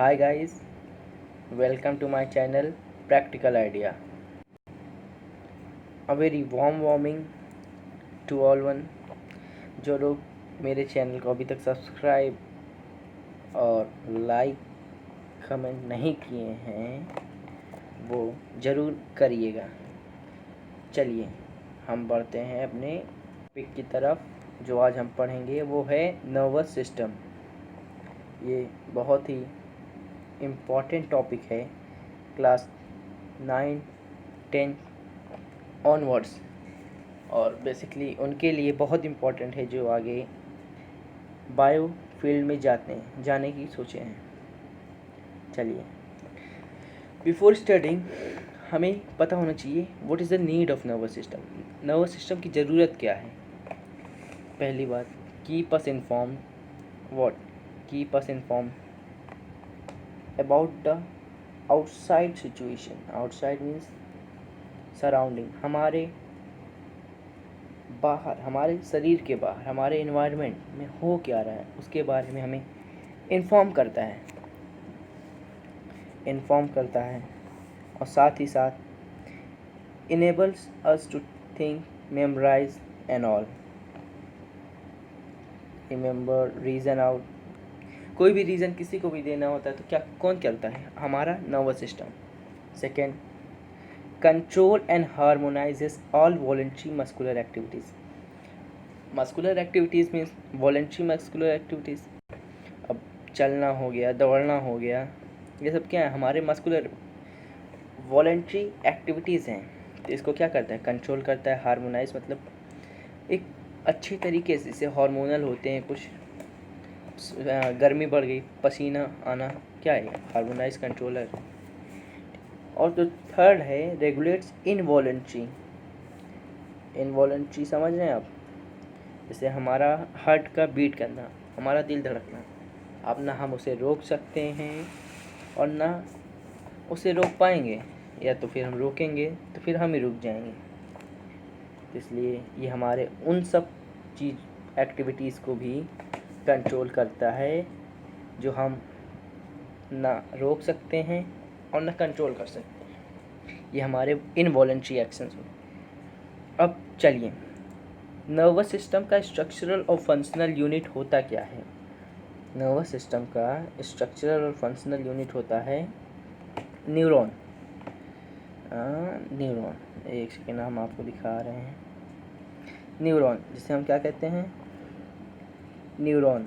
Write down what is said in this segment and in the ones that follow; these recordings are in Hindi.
Hi guys, welcome to my channel Practical Idea. A very warming to all one जो लोग मेरे चैनल को अभी तक सब्सक्राइब और लाइक कमेंट नहीं किए हैं वो ज़रूर करिएगा। चलिए हम बढ़ते हैं अपने टॉपिक की तरफ। जो आज हम पढ़ेंगे वो है नर्वस सिस्टम। ये बहुत ही इम्पॉर्टेंट टॉपिक है क्लास 9, 10 ऑनवर्ड्स, और बेसिकली उनके लिए बहुत इम्पॉर्टेंट है जो आगे बायो फील्ड में जाने की सोचे हैं। चलिए, बिफोर स्टडिंग हमें पता होना चाहिए what is the need of nervous system. Nervous system की ज़रूरत क्या है। पहली बात, keep us inform. What keep us inform about the outside situation. Outside means surrounding, हमारे बाहर, हमारे शरीर के बाहर, हमारे इन्वायरमेंट में हो क्या रहा है उसके बारे में हमें इन्फॉर्म करता है और साथ ही साथ enables us to think, memorise and all. Remember, reason out. कोई भी रीज़न किसी को भी देना होता है तो कौन करता है? हमारा nervous system. Second, control and harmonises all voluntary muscular activities. Muscular activities means voluntary muscular activities. अब चलना हो गया, दौड़ना हो गया, ये सब क्या है? हमारे मस्कुलर वॉलेंट्री एक्टिविटीज़ हैं। तो इसको क्या करता है? कंट्रोल करता है। हार्मोनाइज मतलब एक अच्छी तरीके से, जैसे हार्मोनल होते हैं कुछ, गर्मी बढ़ गई, पसीना आना, क्या है? Harmonise controller. और जो थर्ड है, रेगुलेट्स इनवॉलेंट्री। इनवॉलेंट्री समझ रहे हैं आप? जैसे हमारा हार्ट का बीट करना, हमारा दिल धड़कना, अब ना हम उसे रोक सकते हैं और ना उसे रोक पाएंगे, या तो फिर हम रोकेंगे तो फिर हम ही रुक जाएंगे। तो इसलिए ये हमारे उन सब एक्टिविटीज़ को भी कंट्रोल करता है जो हम ना रोक सकते हैं और ना कंट्रोल कर सकते हैं। ये हमारे इनवॉलेंट्री एक्शंस हैं। अब चलिए, नर्वस सिस्टम का स्ट्रक्चरल और फंक्शनल यूनिट होता क्या है? नर्वस सिस्टम का स्ट्रक्चरल और फंक्शनल यूनिट होता है न्यूरॉन। एक सेकेंड, हम आपको दिखा रहे हैं। न्यूरॉन, जिसे हम क्या कहते हैं? न्यूरॉन,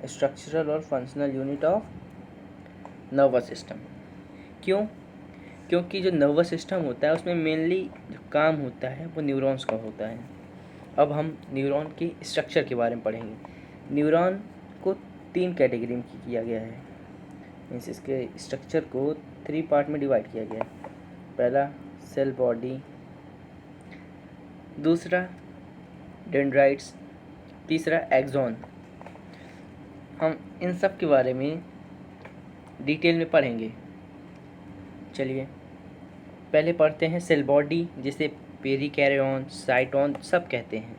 स्ट्रक्चरल और functional unit of nervous system. क्यों? क्योंकि जो नर्वस सिस्टम होता है उसमें मेनली जो काम होता है वो न्यूरॉन्स का होता है। अब हम न्यूरॉन के स्ट्रक्चर के बारे में पढ़ेंगे। न्यूरॉन को 3 कैटेगरी में किया गया है, मीन्स इसके स्ट्रक्चर को 3 पार्ट में डिवाइड किया गया है। पहला सेल बॉडी, दूसरा डेंड्राइट्स, तीसरा एक्सॉन। हम इन सब के बारे में डिटेल में पढ़ेंगे। चलिए पहले पढ़ते हैं सेल बॉडी, जिसे पेरिकैरियन, साइटोन सब कहते हैं।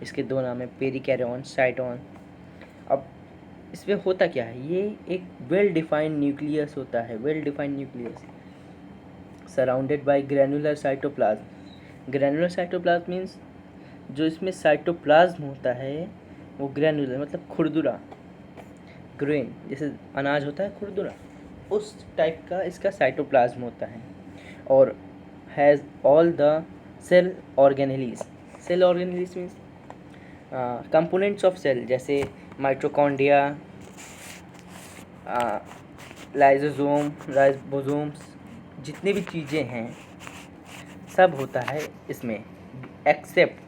इसके 2 नाम है, पेरिकैरियन, साइटोन। अब इसमें होता क्या है? ये एक वेल डिफाइंड न्यूक्लियस होता है, well defined nucleus surrounded by granular cytoplasm. Granular cytoplasm means जो इसमें साइटोप्लाज्म होता है वो ग्रैनुलर मतलब खुरदुरा, ग्रेन जैसे अनाज होता है खुरदुरा, उस टाइप का इसका साइटोप्लाज्म होता है। और has all the cell organelles. Cell organelles means components of cell, जैसे माइटोकॉन्ड्रिया, लाइसोसोम, राइबोसोम्स, जितनी भी चीज़ें हैं सब होता है इसमें, एक्सेप्ट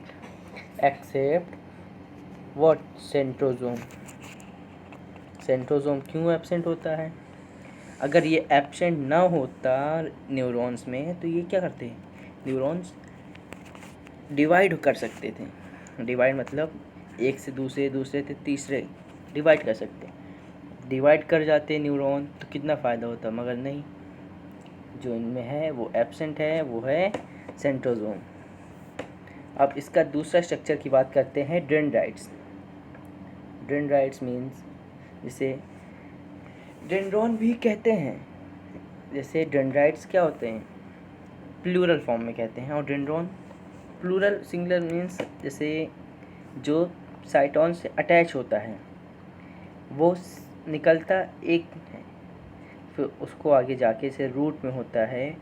व्हाट? सेंट्रोसोम। सेंट्रोसोम क्यों एब्सेंट होता है? अगर ये एब्सेंट ना होता न्यूरॉन्स में तो ये क्या करते हैं? न्यूरॉन्स डिवाइड कर सकते थे। डिवाइड मतलब एक से दूसरे, दूसरे से तीसरे डिवाइड कर सकते। डिवाइड कर जाते न्यूरॉन तो कितना फ़ायदा होता, मगर नहीं, जो इनमें है वो एब्सेंट है, वो है सेंट्रोसोम। अब इसका दूसरा स्ट्रक्चर की बात करते हैं, डेंड्राइट्स। डेंड्राइट्स मीन्स जैसे डेंड्रॉन भी कहते हैं। जैसे डेंड्राइट्स क्या होते हैं, प्लूरल फॉर्म में कहते हैं, और डेंड्रॉन प्लूरल सिंगुलर मीन्स जैसे जो साइटोन से अटैच होता है वो निकलता एक है, फिर उसको आगे जाके से रूट में होता है,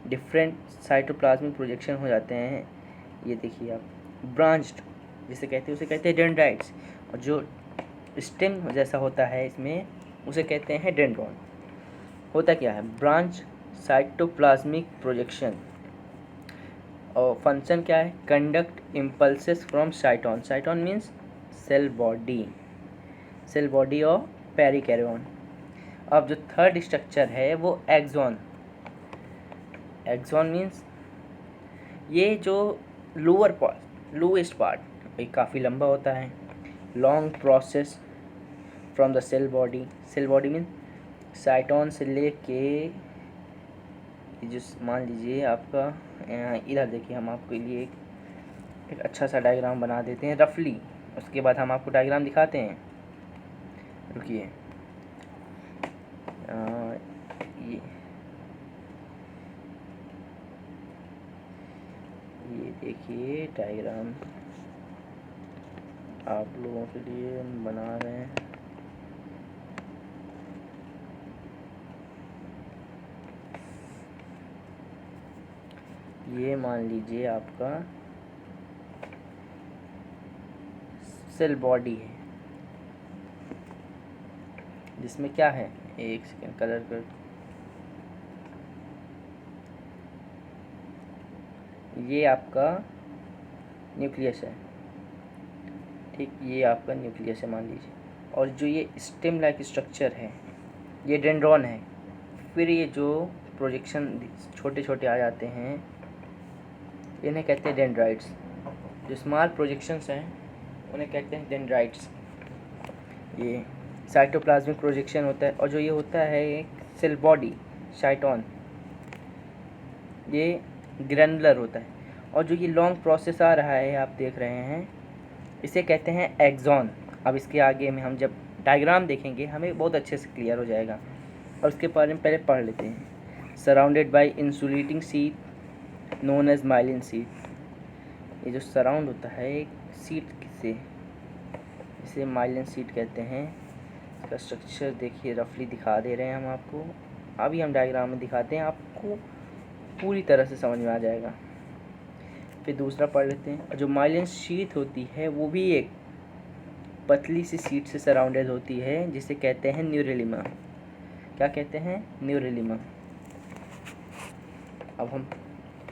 डिफरेंट साइटोप्लाज्मिक प्रोजेक्शन हो जाते हैं। ये देखिए आप, ब्रांच्ड जिसे कहते हैं उसे कहते हैं डेंड्राइट्स, और जो स्टेम जैसा होता है इसमें उसे कहते हैं डेंड्रॉन। होता क्या है, ब्रांच साइटोप्लाज्मिक प्रोजेक्शन, और फंक्शन क्या है, conduct impulses from cyton. Cyton means cell body और पेरिकैरियन। अब जो थर्ड स्ट्रक्चर है वो एक्सॉन। एक्सॉन मीन्स ये जो लोएस्ट पार्ट ये काफ़ी लंबा होता है, long process from the cell body means cyton से लेके जो मान लीजिए आपका इधर देखिए, हम आपके लिए एक अच्छा सा डायग्राम बना देते हैं रफली, उसके बाद हम आपको डायग्राम दिखाते हैं। रुकिए, ये देखिए डायग्राम आप लोगों के लिए हम बना रहे हैं। ये मान लीजिए आपका सेल बॉडी है, जिसमें क्या है, एक सेकेंड कलर कर, ये आपका न्यूक्लियस है, ठीक, ये आपका न्यूक्लियस है मान लीजिए, और जो ये स्टेम लाइक स्ट्रक्चर है ये डेंड्रॉन है। फिर ये जो प्रोजेक्शन छोटे छोटे आ जाते हैं इन्हें कहते हैं डेंड्राइट्स। जो स्मॉल प्रोजेक्शंस हैं उन्हें कहते हैं डेंड्राइट्स। ये साइटोप्लाज्मिक प्रोजेक्शन होता है, और जो ये होता है एक सेल बॉडी साइटोन, ये ग्रैनुलर होता है, और जो ये लॉन्ग प्रोसेस आ रहा है आप देख रहे हैं इसे कहते हैं एक्सॉन। अब इसके आगे में हम जब डायग्राम देखेंगे हमें बहुत अच्छे से क्लियर हो जाएगा, और उसके बारे में पहले पढ़ लेते हैं। Surrounded by insulating sheath known as myelin sheath. ये जो सराउंड होता है एक शीट से, इसे माइलिन शीट कहते हैं। इसका स्ट्रक्चर देखिए रफली दिखा दे रहे हैं हम आपको, अभी हम डायग्राम में दिखाते हैं, आपको पूरी तरह से समझ में आ जाएगा। फिर दूसरा पढ़ लेते हैं। जो माइलिन शीट होती है वो भी एक पतली सी शीट से सराउंडेड होती है, जिसे कहते हैं न्यूरेलिमा। क्या कहते हैं, न्यूरेलिमा। अब हम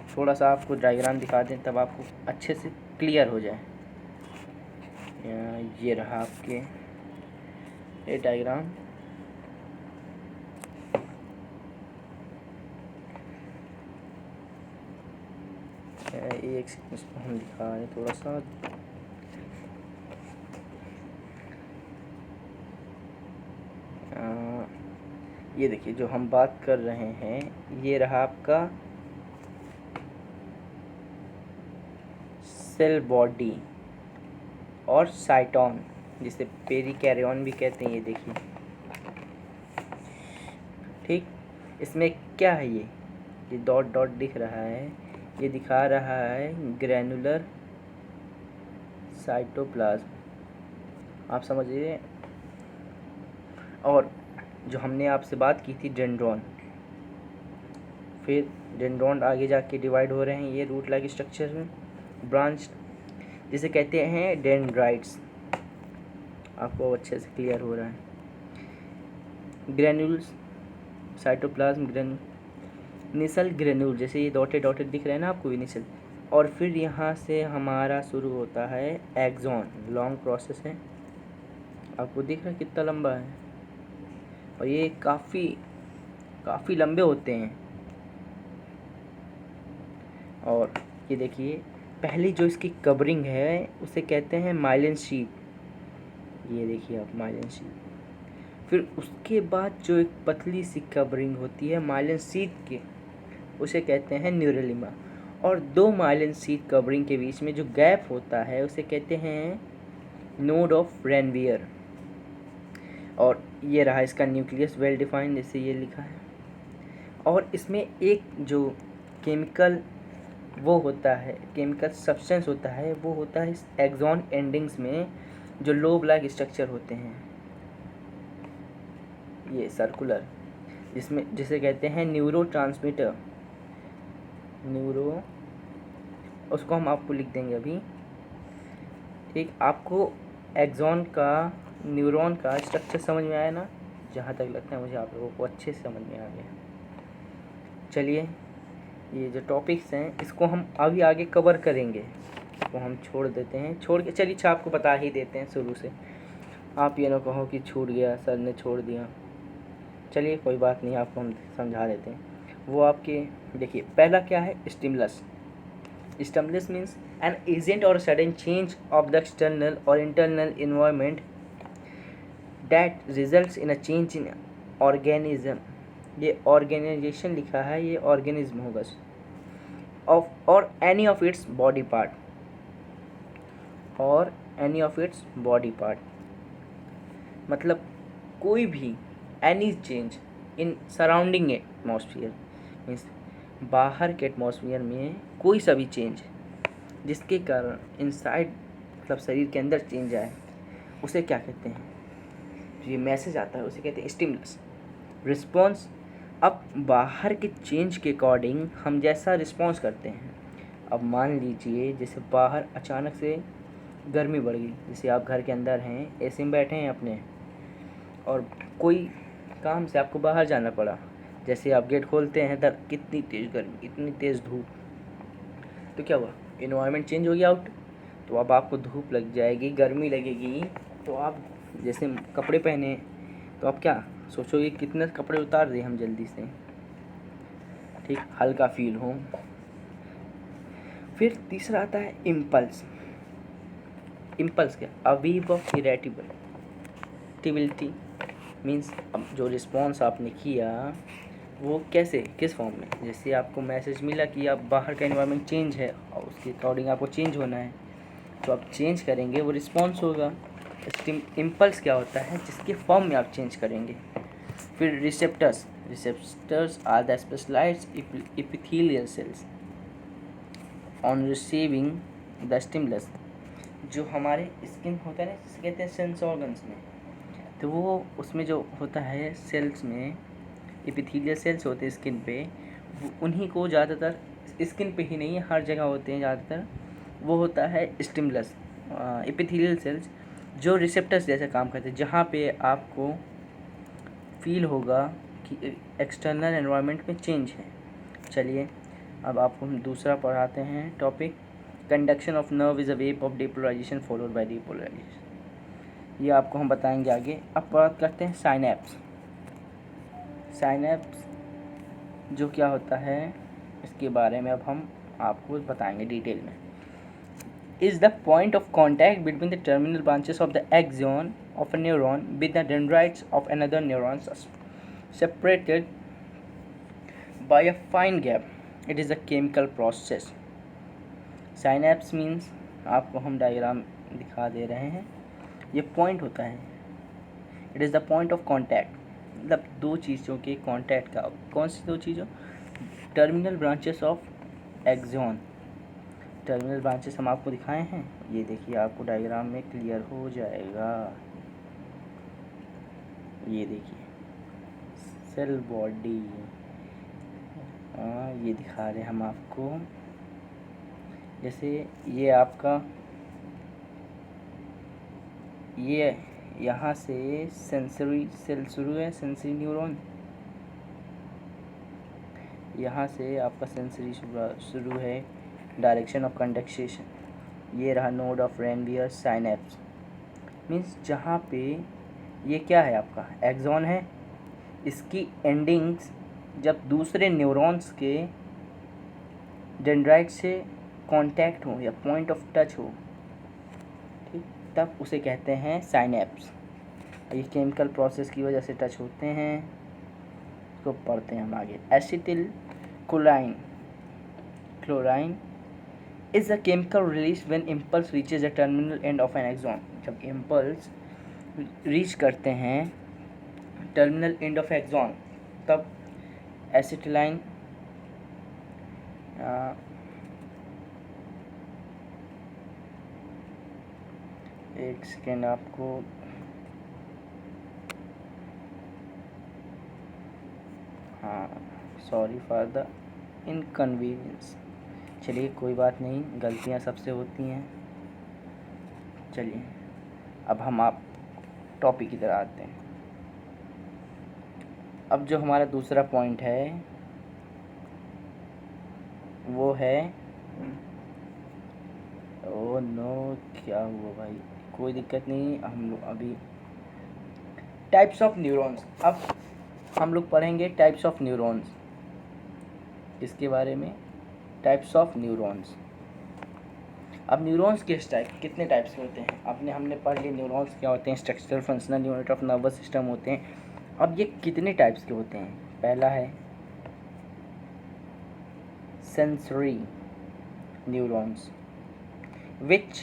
थोड़ा सा आपको डायग्राम दिखा दें तब आपको अच्छे से क्लियर हो जाए। ये रहा आपके ये डायग्राम। एक इसको हम दिखा रहे थोड़ा सा, ये देखिए जो हम बात कर रहे हैं ये रहा आपका सेल बॉडी और साइटोन, जिसे पेरिकैरियन भी कहते हैं। ये देखिए, ठीक, इसमें क्या है, ये डॉट डॉट दिख रहा है, ये दिखा रहा है ग्रैनुलर साइटोप्लाज्म, आप समझिए। और जो हमने आपसे बात की थी डेंड्रॉन, फिर डेंड्रॉन आगे जाके डिवाइड हो रहे हैं ये रूट लाइक स्ट्रक्चर में, ब्रांच जिसे कहते हैं डेंड्राइट्स। आपको अच्छे से क्लियर हो रहा है। ग्रेन्यूल्स साइटोप्लाज्म इनिशियल ग्रेन्यूल, जैसे ये डॉटेड डॉटेड दिख रहे हैं ना आपको, इनिशियल। और फिर यहाँ से हमारा शुरू होता है एक्सॉन, लॉन्ग प्रोसेस है, आपको दिख रहा है कितना लंबा है, और ये काफ़ी लंबे होते हैं। और ये देखिए पहली जो इसकी कवरिंग है उसे कहते हैं माइलिन शीट, ये देखिए आप माइलिन शीट। फिर उसके बाद जो एक पतली सी कवरिंग होती है माइलिन शीट के, उसे कहते हैं न्यूरेलिमा। और दो माइलिन शीट कवरिंग के बीच में जो गैप होता है उसे कहते हैं नोड ऑफ रेनवियर। और ये रहा इसका न्यूक्लियस वेल डिफाइंड, जैसे ये लिखा है। और इसमें एक जो केमिकल वो होता है, केमिकल सब्सटेंस होता है, वो होता है इस एक्सॉन एंडिंग्स में जो लोब लाइक स्ट्रक्चर होते हैं, ये सर्कुलर, जिसमें जिसे कहते हैं न्यूरो ट्रांसमीटर। न्यूरो, उसको हम आपको लिख देंगे अभी। एक आपको एक्सॉन का, न्यूरॉन का स्ट्रक्चर समझ में आया ना? जहाँ तक लगता है मुझे आप लोगों को अच्छे से समझ में आ गया। चलिए, ये जो टॉपिक्स हैं इसको हम अभी आगे कवर करेंगे, इसको हम छोड़ देते हैं, छोड़ के चलिए आपको बता ही देते हैं शुरू से, आप ये ना कहो कि छूट गया, सर ने छोड़ दिया। चलिए कोई बात नहीं, आपको हम समझा देते हैं। वो आपके देखिए, पहला क्या है? Stimulus. Stimulus means an agent or sudden change of the external or internal environment that results in a change in organism. ये ऑर्गेनाइजेशन लिखा है, ये ऑर्गेनिज्म होगा, of or any of its body part, or any of its body part, मतलब कोई भी any change in surrounding atmosphere, means बाहर के एटमॉस्फेयर में कोई सा भी चेंज जिसके कारण इनसाइड मतलब शरीर के अंदर चेंज आए, उसे क्या कहते हैं? ये मैसेज आता है उसे कहते हैं स्टिमुलस। रिस्पॉन्स, अब बाहर के चेंज के अकॉर्डिंग हम जैसा रिस्पॉन्स करते हैं। अब मान लीजिए जैसे बाहर अचानक से गर्मी बढ़ गई, जैसे आप घर के अंदर हैं, एसी में बैठे हैं अपने, और कोई काम से आपको बाहर जाना पड़ा, जैसे आप गेट खोलते हैं तब कितनी तेज़ गर्मी, इतनी तेज़ धूप, तो क्या हुआ? इन्वायरमेंट चेंज हो गया आउट, तो अब आपको धूप लग जाएगी, गर्मी लगेगी, तो आप जैसे कपड़े पहने तो आप क्या सोचोगे? कितने कपड़े उतार दें हम जल्दी से, ठीक, हल्का फील हो। फिर तीसरा आता है इम्पल्स। इम्पल्स क्या? अ वेव ऑफ इरेटिबिलिटी, मीन्स अब जो रिस्पॉन्स आपने किया वो कैसे, किस फॉर्म में? जैसे आपको मैसेज मिला कि आप बाहर का एनवायरनमेंट चेंज है और उसके अकॉर्डिंग आपको चेंज होना है, तो आप चेंज करेंगे, वो रिस्पॉन्स होगा। इम्पल्स क्या होता है? जिसके फॉर्म में आप चेंज करेंगे। फिर receptors. Receptors are the specialised epithelial cells on receiving the stimulus. जो हमारे स्किन होता है ना, जिसे कहते हैं सेंस ऑर्गन्स में, तो वो उसमें जो होता है सेल्स में, एपिथेलियल सेल्स होते हैं स्किन पे, वो उन्हीं को ज़्यादातर, स्किन पे ही नहीं है हर जगह होते हैं ज़्यादातर, वो होता है स्टिमुलस, एपिथेलियल सेल्स, जो रिसेप्टर्स जैसे काम करते हैं, जहाँ पे आपको फील होगा कि एक्सटर्नल एनवायरनमेंट में चेंज है। चलिए अब आपको हम दूसरा पढ़ाते हैं topic, conduction of nerve is a wave of depolarisation followed by depolarisation. ये आपको हम बताएंगे आगे। अब बात करते हैं साइनैप्स। साइनैप्स जो क्या होता है इसके बारे में अब हम आपको बताएंगे डिटेल में। Is the point of contact between the terminal branches of the axon of a neuron with the dendrites of another neuron separated by a fine gap. It is a chemical process. Synapse means, आपको हम डायग्राम दिखा दे रहे हैं, ये पॉइंट होता है, it is the point of contact, मतलब दो चीज़ों के कॉन्टैक्ट का। कौन सी दो चीज़ों? Terminal branches of axon. Terminal branches हम आपको दिखाए हैं, ये देखिए आपको डायग्राम में क्लियर हो जाएगा। ये देखिए सेल बॉडी, ये दिखा रहे हैं हम आपको। जैसे ये आपका, ये यहाँ से सेंसरी सेल शुरू है, सेंसरी न्यूरॉन, यहाँ से आपका सेंसरी शुरू है, डायरेक्शन ऑफ कंडक्शन। ये रहा node of Ranvier synapse, means जहाँ पे ये क्या है आपका एक्सॉन है, इसकी एंडिंग्स जब दूसरे न्यूरॉन्स के डेंड्राइट से कांटेक्ट हो या पॉइंट ऑफ टच हो, ठीक, तब उसे कहते हैं साइनैप्स। ये केमिकल प्रोसेस की वजह से टच होते हैं, इसको पढ़ते हैं हम आगे। Acetylcholine is a chemical release when impulse reaches the terminal end of an axon. जब इम्पल्स रीच करते हैं टर्मिनल एंड ऑफ एक्सॉन, तब एसिटिलाइन एक सेकेंड आपको हाँ सॉरी फॉर द इनकन्वीनियंस। चलिए कोई बात नहीं, गलतियाँ सबसे होती हैं। चलिए अब हम आप टॉपिक की तरह आते हैं। अब जो हमारा दूसरा पॉइंट है वो है, ओ नो क्या हुआ भाई, कोई दिक्कत नहीं, हम लोग अभी टाइप्स ऑफ न्यूरॉन्स, अब हम लोग पढ़ेंगे टाइप्स ऑफ न्यूरॉन्स, इसके बारे में टाइप्स ऑफ न्यूरॉन्स। अब न्यूरॉन्स कितने टाइप्स के होते हैं, हमने पढ़ लिया न्यूरॉन्स क्या होते हैं, structural functional unit of nervous system होते हैं। अब ये कितने टाइप्स के होते हैं, पहला है sensory neurons which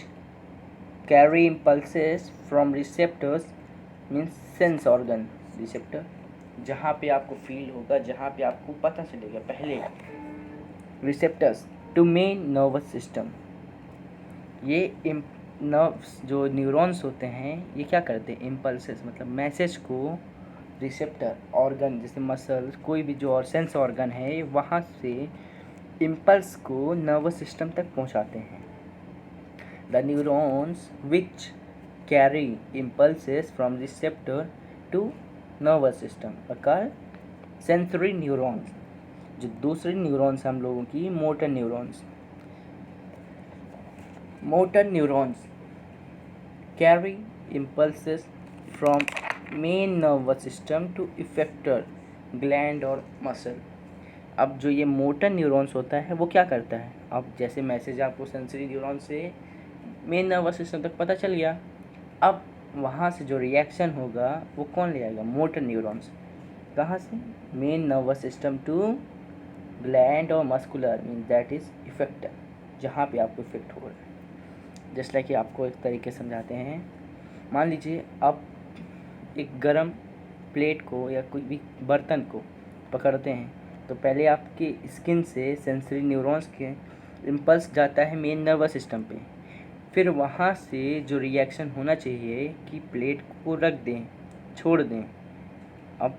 carry impulses from receptors, means sense organ receptor, जहाँ पे आपको फील होगा, जहाँ पे आपको पता चलेगा पहले, receptors to main nervous system. ये नर्व्स जो न्यूरॉन्स होते हैं ये क्या करते हैं, इम्पल्सेस मतलब मैसेज को रिसेप्टर ऑर्गन जैसे मसल, कोई भी जो और सेंस ऑर्गन है वहाँ से इम्पल्स को नर्वस सिस्टम तक पहुँचाते हैं। The neurons which carry impulses from receptor to nervous system are called sensory neurons। जो दूसरी न्यूरॉन्स हम लोगों की motor neurons, motor neurons carry impulses from main nervous system to effector gland और muscle। अब जो ये मोटर न्यूरॉन्स होता है वो क्या करता है, अब जैसे मैसेज आपको सेंसरी न्यूरॉन से मेन नर्वस सिस्टम तक पता चल गया, अब वहाँ से जो रिएक्शन होगा वो कौन ले आएगा, मोटर न्यूरॉन्स। कहाँ से, main nervous system to gland और muscular, mean that is effector, जहाँ पे आपको इफेक्ट हो रहा है। जस्ट लाइक आपको एक तरीके समझाते हैं, मान लीजिए आप एक गरम प्लेट को या कोई भी बर्तन को पकड़ते हैं, तो पहले आपकी स्किन से सेंसरी न्यूरॉन्स के इम्पल्स जाता है मेन नर्वस सिस्टम पे, फिर वहाँ से जो रिएक्शन होना चाहिए कि प्लेट को रख दें, छोड़ दें, अब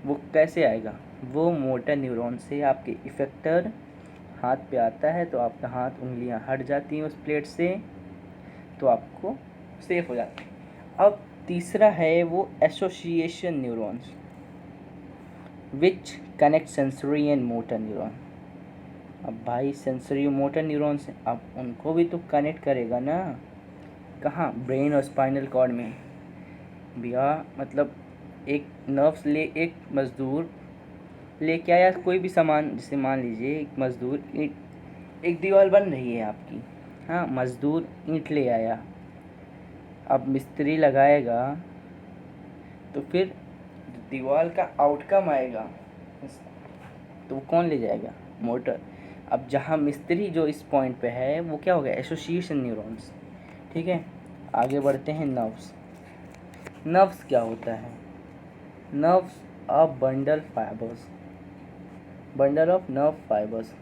वो कैसे आएगा, वो मोटर न्यूरॉन से आपके इफेक्टर हाथ पे आता है, तो आपका हाथ उंगलियां हट जाती हैं उस प्लेट से, तो आपको सेफ हो जाता है। अब तीसरा है वो association neurons which connect sensory and motor neuron. अब भाई सेंसरी मोटर न्यूरॉन्स, अब उनको भी तो कनेक्ट करेगा ना, कहाँ, ब्रेन और स्पाइनल कॉर्ड में भैया। मतलब एक नर्व्स ले, एक मज़दूर लेके आया कोई भी सामान, जैसे मान लीजिए एक मज़दूर एक दीवार बन रही है आपकी, हाँ, मज़दूर ईंट ले आया, अब मिस्त्री लगाएगा तो फिर दीवार का आउटकम आएगा, तो वो कौन ले जाएगा, मोटर। अब जहाँ मिस्त्री जो इस पॉइंट पे है वो क्या हो गया, एसोसिएशन न्यूरॉन्स। ठीक है, आगे बढ़ते हैं नर्व्स। नर्व्स क्या होता है, nerves a bundle fibres, bundle of nerve fibres.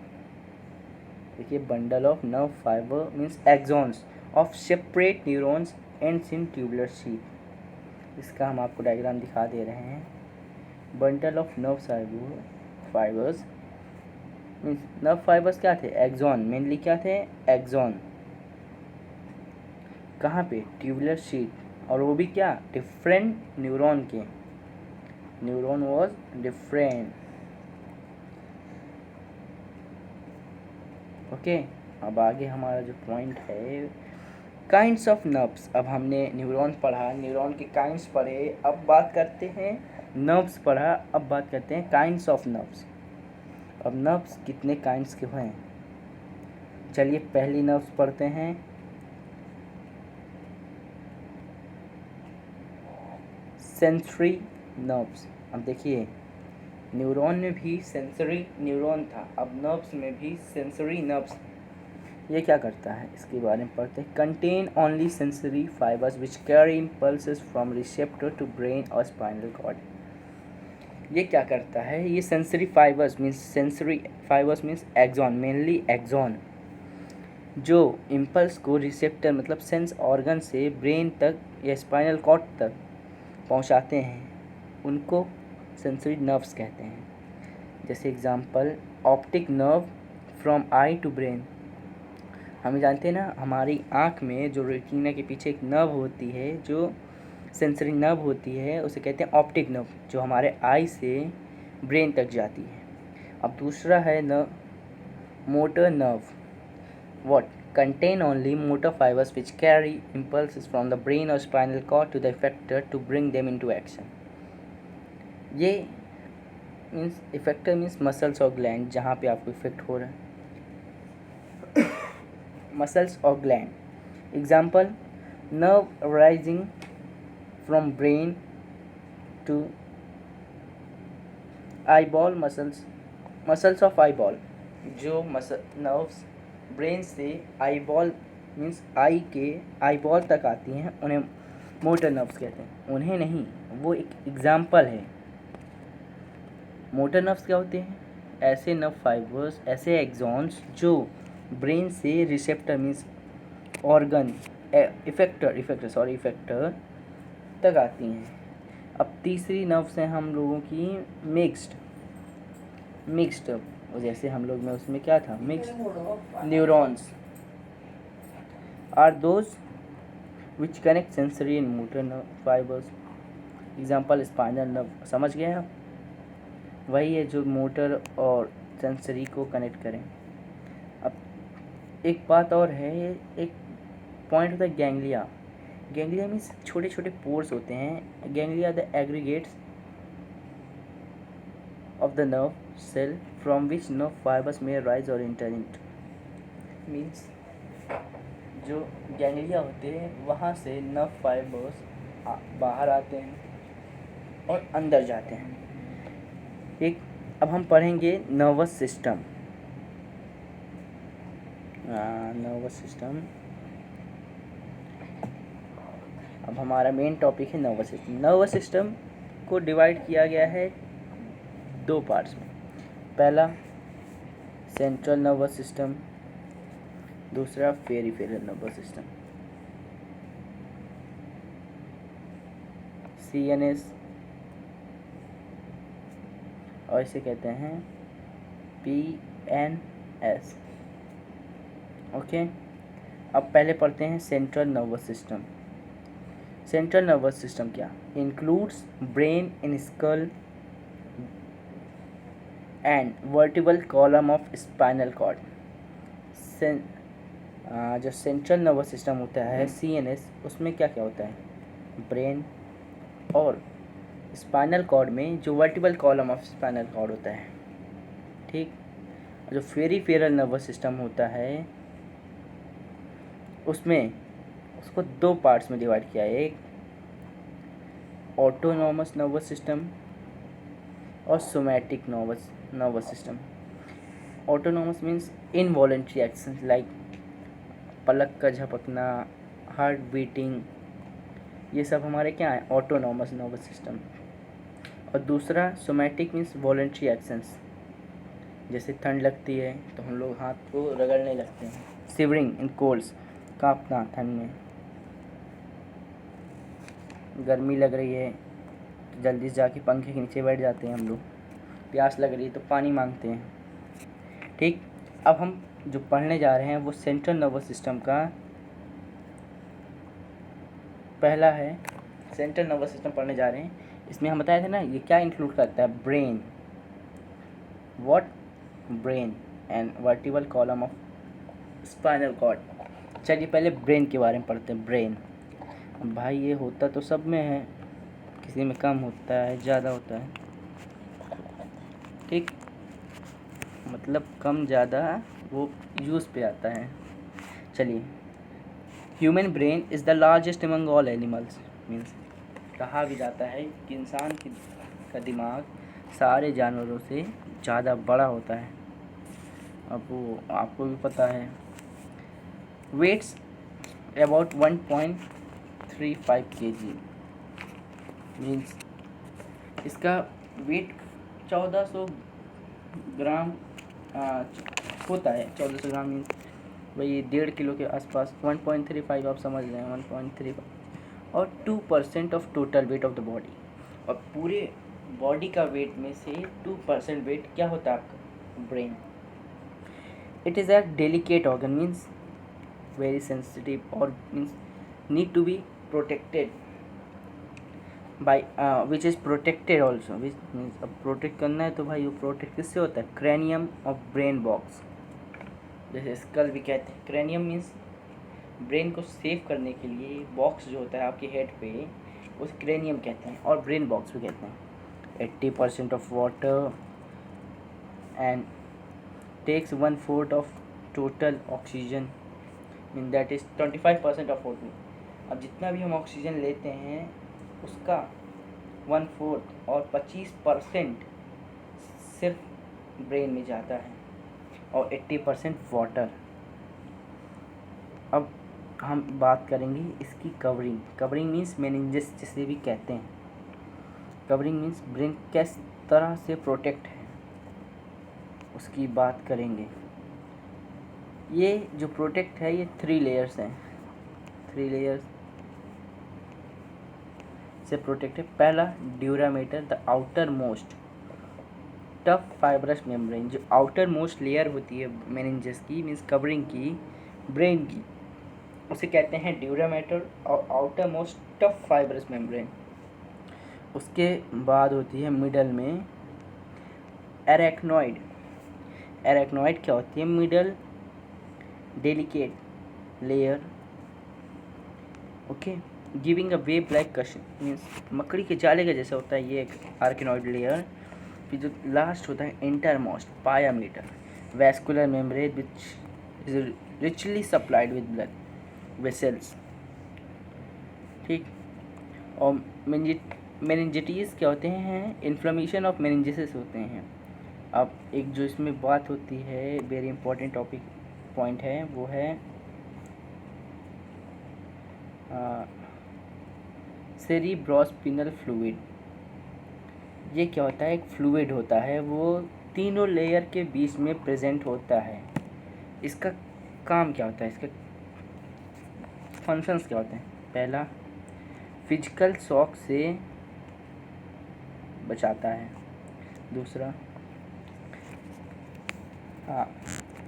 देखिए bundle of nerve fibre means axons of separate neurons ends in tubular sheath. इसका हम आपको डायग्राम दिखा दे रहे हैं। Bundle of nerve fibres means nerve fibres क्या थे, एक्सॉन, मेनली क्या थे, एक्सॉन, कहाँ पे, ट्यूबुलर शीट, और वो भी क्या, डिफरेंट न्यूरॉन के, न्यूरॉन वाज डिफरेंट। ओके, अब आगे हमारा जो पॉइंट है, काइंड्स ऑफ नर्व्स। अब हमने न्यूरॉन पढ़ा, न्यूरॉन के काइंड्स पढ़े, अब बात करते हैं नर्व्स पढ़ा, अब बात करते हैं काइंड्स ऑफ नर्व्स। अब नर्व्स कितने काइंड्स के हैं, चलिए पहली नर्व्स पढ़ते हैं, सेंसरी नर्व्स। अब देखिए न्यूरॉन में भी सेंसरी न्यूरॉन था, अब नर्व्स में भी सेंसरी नर्व्स। ये क्या करता है इसके बारे में पढ़ते हैं। Contain only sensory fibres which carry impulses from receptor to brain और स्पाइनल कॉर्ड। ये क्या करता है, ये sensory fibres means axon, mainly axon, जो इम्पल्स को रिसेप्टर मतलब सेंस ऑर्गन से ब्रेन तक या स्पाइनल कॉर्ड तक पहुंचाते हैं, उनको सेंसरी नर्व्स कहते हैं। जैसे example, optic nerve from eye to brain. हम जानते हैं ना, हमारी आँख में जो रेटिना के पीछे एक नर्व होती है, जो सेंसरी नर्व होती है, उसे कहते हैं ऑप्टिक नर्व, जो हमारे आई से ब्रेन तक जाती है। अब दूसरा है motor nerve, what contain only motor fibers which carry impulses from the brain or spinal cord to the effector to bring them into action. ये मीन्स इफेक्टर मीन्स मसल्स और ग्लैंड, जहाँ पे आपको इफेक्ट हो रहा है, मसल्स और gland. Example, nerve rising from brain to eyeball muscles of eyeball, जो नर्व्स ब्रेन से आईबॉल मीन्स आई के आईबॉल तक आती हैं, उन्हें मोटर नर्व्स कहते हैं। उन्हें नहीं, वो एक एग्जाम्पल है। मोटर नर्व्स क्या होते हैं, ऐसे नर्व फाइबर्स, ऐसे एक्सॉन्स जो ब्रेन से रिसेप्टर मीन्स ऑर्गन इफेक्टर तक आती हैं। अब तीसरी नर्व्स हैं हम लोगों की मिक्स्ड, जैसे हम लोग में उसमें क्या था, mixed neurons are those which connect sensory and motor nerve fibres. Example, spinal nerve, समझ गए आप, वही है जो मोटर और सेंसरी को कनेक्ट करें। अब एक बात और है, एक पॉइंट होता है गैंग्लिया। गैंग्लिया मीन्स छोटे छोटे पोर्स होते हैं। Ganglia the aggregates of the nerve cell from which nerve fibers may rise or enter into, means जो गैंग्लिया होते हैं वहाँ से नर्व फाइबर्स बाहर आते हैं और अंदर जाते हैं। अब हम पढ़ेंगे नर्वस सिस्टम। अब हमारा मेन टॉपिक है नर्वस सिस्टम। नर्वस सिस्टम को डिवाइड किया गया है दो पार्ट्स में। पहला सेंट्रल नर्वस सिस्टम, दूसरा पेरिफेरल नर्वस सिस्टम। CNS और इसे कहते हैं PNS। ओके, अब पहले पढ़ते हैं central nervous system. Central nervous system क्या includes brain in skull and vertebral column of spinal cord. जो सेंट्रल नर्वस सिस्टम होता है CNS, उसमें क्या क्या होता है, ब्रेन और स्पाइनल कॉर्ड में जो vertebral column of spinal cord होता है, ठीक। जो पेरिफेरल नर्वस सिस्टम होता है, उसमें उसको दो पार्ट्स में डिवाइड किया है, एक ऑटोनॉमस नर्वस सिस्टम और somatic nervous system. Autonomous means involuntary action like पलक का झपकना, हार्ट बीटिंग, ये सब हमारे क्या है, ऑटोनॉमस नर्वस सिस्टम। और दूसरा सोमैटिक मीन्स वॉलेंट्री एक्शंस, जैसे ठंड लगती है तो हम लोग हाथ को रगड़ने लगते हैं, शिवरिंग इन कोल्ड्स, कांपना ठंड में, गर्मी लग रही है तो जल्दी से जाके पंखे के नीचे बैठ जाते हैं हम लोग, प्यास लग रही है तो पानी मांगते हैं, ठीक। अब हम जो पढ़ने जा रहे हैं वो सेंट्रल नर्वस सिस्टम का पहला है। सेंट्रल नर्वस सिस्टम पढ़ने जा रहे हैं, इसमें हम बताए थे ना ये क्या इंक्लूड करता है, brain and vertebral column of spinal cord. चलिए पहले ब्रेन के बारे में पढ़ते हैं। ब्रेन भाई ये होता तो सब में है, किसी में कम होता है, ज़्यादा होता है, ठीक, मतलब कम ज़्यादा वो यूज़ पे आता है। चलिए, human brain is the largest among all animals, means कहा भी जाता है कि इंसान का दिमाग सारे जानवरों से ज़्यादा बड़ा होता है। अब वो आपको भी पता है। वेट्स अबाउट 1.35 kg, मीन्स इसका वेट 1400 ग्राम होता है। 1400 ग्राम मीन्स वही 1.5 किलो के आसपास, 1.35 आप समझ लें, 1.35 और 2% of total weight of the body. और पूरे बॉडी का वेट में से 2% वेट क्या होता है आपका? Brain. It is a delicate organ, means very sensitive और means need to be protected by which is protected also, which means अब प्रोटेक्ट करना है तो भाई वो प्रोटेक्ट किससे होता है? क्रैनियम और ब्रेन बॉक्स, जैसे स्कल भी कहते हैं। क्रैनियम मीन्स ब्रेन को सेव करने के लिए बॉक्स जो होता है आपके हेड पे उसे क्रैनियम कहते हैं, और ब्रेन बॉक्स भी कहते हैं। 80% of water and takes 1/4 of total oxygen, mean that is 25% of water. अब जितना भी हम ऑक्सीजन लेते हैं उसका 1/4 और 25% सिर्फ ब्रेन में जाता है, और 80% वाटर। अब हम बात करेंगे इसकी कवरिंग। कवरिंग मीन्स मेनिंजेस जिसे भी कहते हैं। कवरिंग मीन्स ब्रेन किस तरह से प्रोटेक्ट है उसकी बात करेंगे। ये जो प्रोटेक्ट है ये 3 लेयर्स हैं, 3 लेयर्स से प्रोटेक्ट है। पहला dura mater, the outer most tough fibrous membrane. जो आउटर मोस्ट लेयर होती है मेनिंजेस की, मीन्स कवरिंग की ब्रेन की, उसे कहते हैं ड्यूरामेटर और outer most tough fibrous membrane. उसके बाद होती है मिडल में एरेक्नॉइड। एरेक्नॉइड क्या होती है? Middle delicate layer, okay, giving a web like cushion, means मकड़ी के जाले का जैसा होता है ये एक आर्किनॉइड लेयर। फिर जो लास्ट होता है innermost pia mater, vascular membrane which is richly supplied with blood vessels, ठीक। और मेनिंजिटीज़ क्या होते हैं? इन्फ्लेमेशन ऑफ मेनिंजेसिस होते हैं। अब एक जो इसमें बात होती है, वेरी इंपॉर्टेंट टॉपिक पॉइंट है, वो है सेरिब्रोस्पिनल फ्लूइड। ये क्या होता है? एक फ्लूइड होता है, वो तीनों लेयर के बीच में प्रेजेंट होता है। इसका काम क्या होता है? इसके फंक्शंस क्या होते हैं? पहला, फिजिकल शॉक से बचाता है। दूसरा,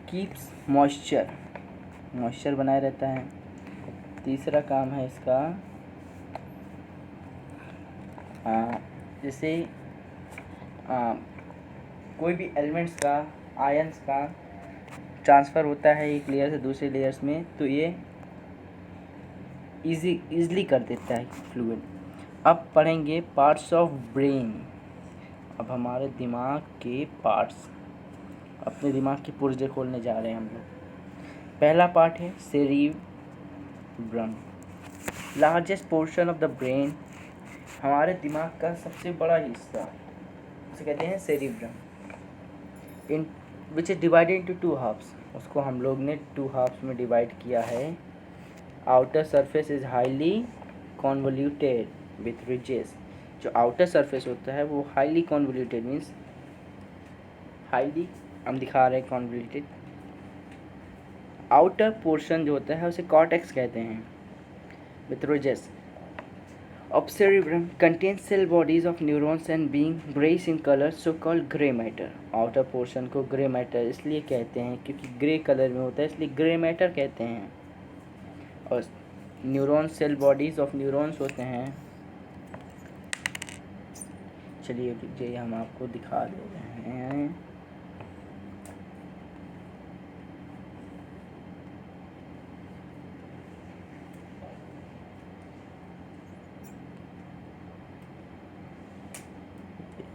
कीप्स मॉइस्चर बनाए रहता है। तीसरा काम है इसका जैसे कोई भी एलिमेंट्स का, आयंस का ट्रांसफ़र होता है एक लेयर से दूसरे लेयर्स में, तो ये ईज़िली कर देता है फ्लूइड। अब पढ़ेंगे पार्ट्स ऑफ ब्रेन। अब हमारे दिमाग के पार्ट्स, अपने दिमाग के पुर्जे खोलने जा रहे हैं हम लोग। पहला पार्ट है cerebrum, largest portion of the brain. हमारे दिमाग का सबसे बड़ा हिस्सा उसे कहते हैं cerebrum, in which is divided into 2 halves. उसको हम लोग ने 2 हाफ्स में डिवाइड किया है। Outer surface is highly convoluted with ridges. जो आउटर सरफेस होता है वो हाईली कॉन्वोल्यूटेड, मीन्स हाईली हम दिखा रहे हैं कॉन्वोल्यूटेड। आउटर पोर्शन जो होता है उसे कॉर्टेक्स कहते हैं with ridges of cerebrum contains cell bodies of neurons and being grayish in color so called gray matter। outer portion को gray matter इसलिए कहते हैं क्योंकि ग्रे कलर में होता है, इसलिए ग्रे मैटर कहते हैं। और neuron cell bodies of neurons होते हैं। चलिए ये हम आपको दिखा दे रहे हैं।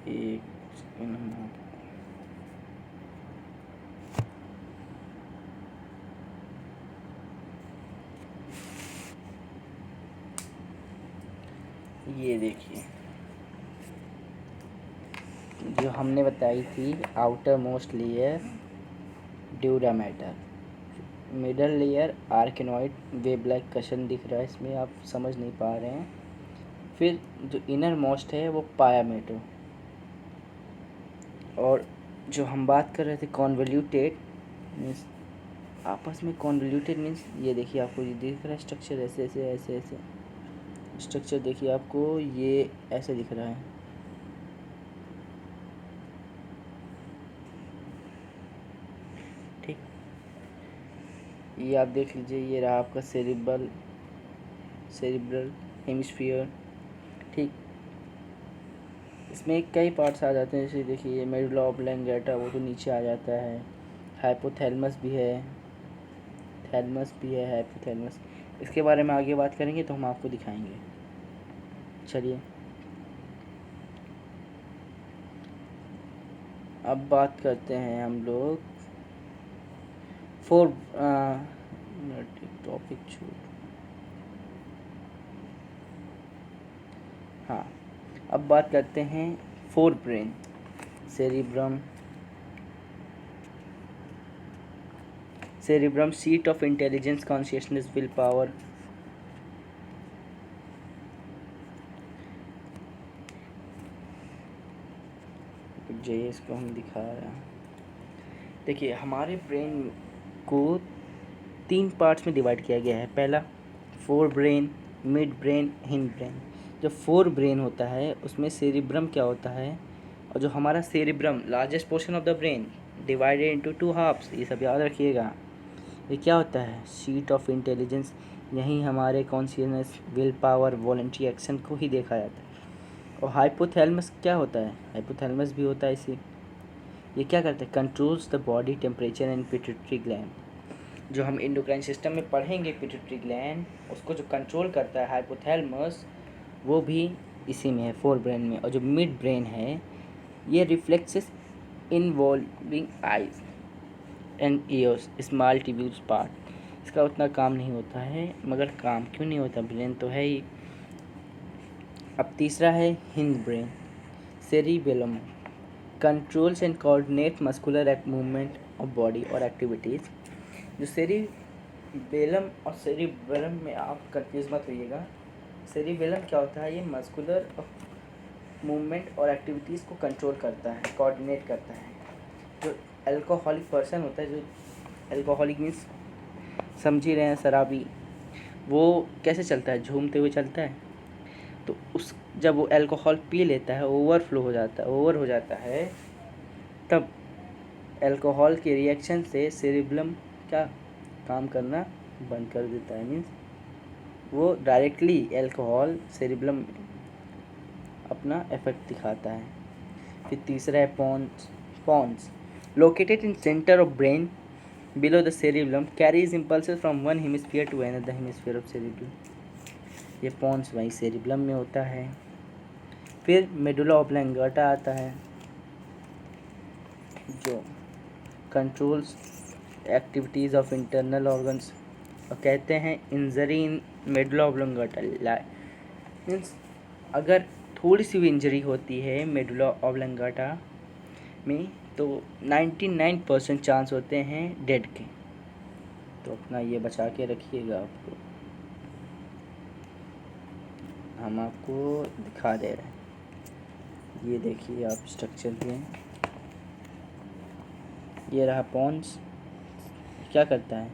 एक ये देखिए जो हमने बताई थी, outermost layer dura mater, middle layer arachnoid, web like cushion दिख रहा है इसमें, आप समझ नहीं पा रहे हैं। फिर जो इनर मोस्ट है वो पायामेटर, और जो हम बात कर रहे थे कॉन्वोल्यूटेड मीन्स आपस में कॉन्वोल्यूटेड मीन्स ये देखिए आपको ये दिख रहा है स्ट्रक्चर ऐसे ऐसे ऐसे ऐसे स्ट्रक्चर देखिए आपको ये ऐसे दिख रहा है। ठीक, ये आप देख लीजिए, ये रहा आपका सेरिब्रल हेमिस्फीयर। ठीक, इसमें कई पार्ट्स आ जाते हैं, जैसे देखिए मेडुला ऑब्लंगेटा वो तो नीचे आ जाता है, हाइपोथैलेमस भी है, थैलेमस भी है, हाइपोथैलेमस। इसके बारे में आगे बात करेंगे तो हम आपको दिखाएंगे। चलिए अब बात करते हैं हम लोग टॉपिक छूट। हाँ, अब बात करते हैं fore brain, cerebrum seat of intelligence, consciousness, will power. इसको हम दिखा रहे हैं। देखिए हमारे ब्रेन को 3 पार्ट्स में डिवाइड किया गया है। पहला fore brain, mid brain, hind brain. जो फोर ब्रेन होता है उसमें सेरिब्रम क्या होता है, और जो हमारा cerebrum largest portion of the brain divided into 2 halves, ये सब याद रखिएगा। ये क्या होता है, सीट ऑफ इंटेलिजेंस। यहीं हमारे consciousness, will power, voluntary action को ही देखा जाता है। और हाइपोथैलेमस क्या होता है, हाइपोथैलेमस भी होता है इसी। ये क्या करता है, controls the body temperature and pituitary gland. जो हम एंडोक्राइन सिस्टम में पढ़ेंगे पिट्यूटरी ग्लैंड, उसको जो कंट्रोल करता है हाइपोथैलेमस, वो भी इसी में है, फोर ब्रेन में। और जो मिड ब्रेन है ये reflexes involving eyes and years, small tubules part. इसका उतना काम नहीं होता है, मगर काम क्यों नहीं होता, ब्रेन तो है ही। अब तीसरा है hind brain, cerebellum, controls and coordinate muscular movement of body और एक्टिविटीज़। जो सेरिबेलम और सेरिबेलम में आप कंफ्यूज मत होइएगा। सेरिबेलम क्या होता है, ये मस्कुलर मूवमेंट और एक्टिविटीज़ को कंट्रोल करता है, कोऑर्डिनेट करता है। जो अल्कोहलिक पर्सन होता है, जो अल्कोहलिक मीन्स समझ ही रहे हैं, शराबी, वो कैसे चलता है, झूमते हुए चलता है। तो उस जब वो अल्कोहल पी लेता है, ओवर हो जाता है, तब अल्कोहल के रिएक्शन से सेरिब्रम क्या काम करना बंद कर देता है। मीन्स वो डायरेक्टली अल्कोहल सेरिब्रम में अपना इफेक्ट दिखाता है। फिर तीसरा है pons, located in centre of brain below the cerebrum, carries impulses from one hemisphere to another hemisphere of cerebrum. ये पॉन्स वहीं सेरिब्रम में होता है। फिर मेडुला ऑब्लंगेटा आता है, जो controls activities of internal organs. और कहते हैं injury in medulla oblongata means अगर थोड़ी सी भी इंजरी होती है मेडुला ऑब्लंगेटा में, तो 99% चांस होते हैं डेड के। तो अपना ये बचा के रखिएगा। आपको हम आपको दिखा दे रहे हैं, ये देखिए आप स्ट्रक्चर के। ये रहा पॉन्स, क्या करता है,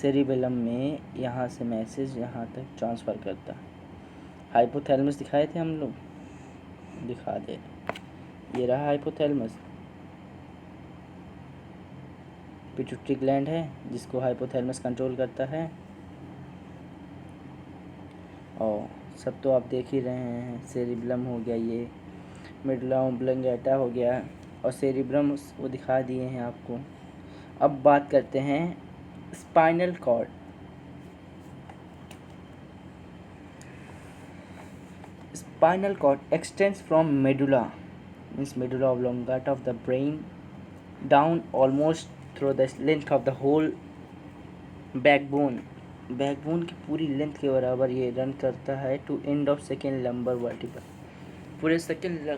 सेरिबेलम में यहाँ से मैसेज यहाँ तक ट्रांसफ़र करता है। हाइपोथैलेमस दिखाए थे हम लोग, दिखा दे, ये रहा हाइपोथैलेमस। पिट्यूटरी ग्लैंड है जिसको हाइपोथैलेमस कंट्रोल करता है। और सब तो आप देख ही रहे हैं, सेरिब्रम हो गया, ये मेडुला ऑब्लंगेटा हो गया, और सेरिब्रम वो दिखा दिए हैं आपको। अब बात करते हैं spinal cord. Spinal cord extends from medulla means medulla oblongata of the brain down almost through the length of the whole backbone की पूरी लेंथ के बराबर ये रन करता है to end of second lumbar vertebra. पूरे सेकेंड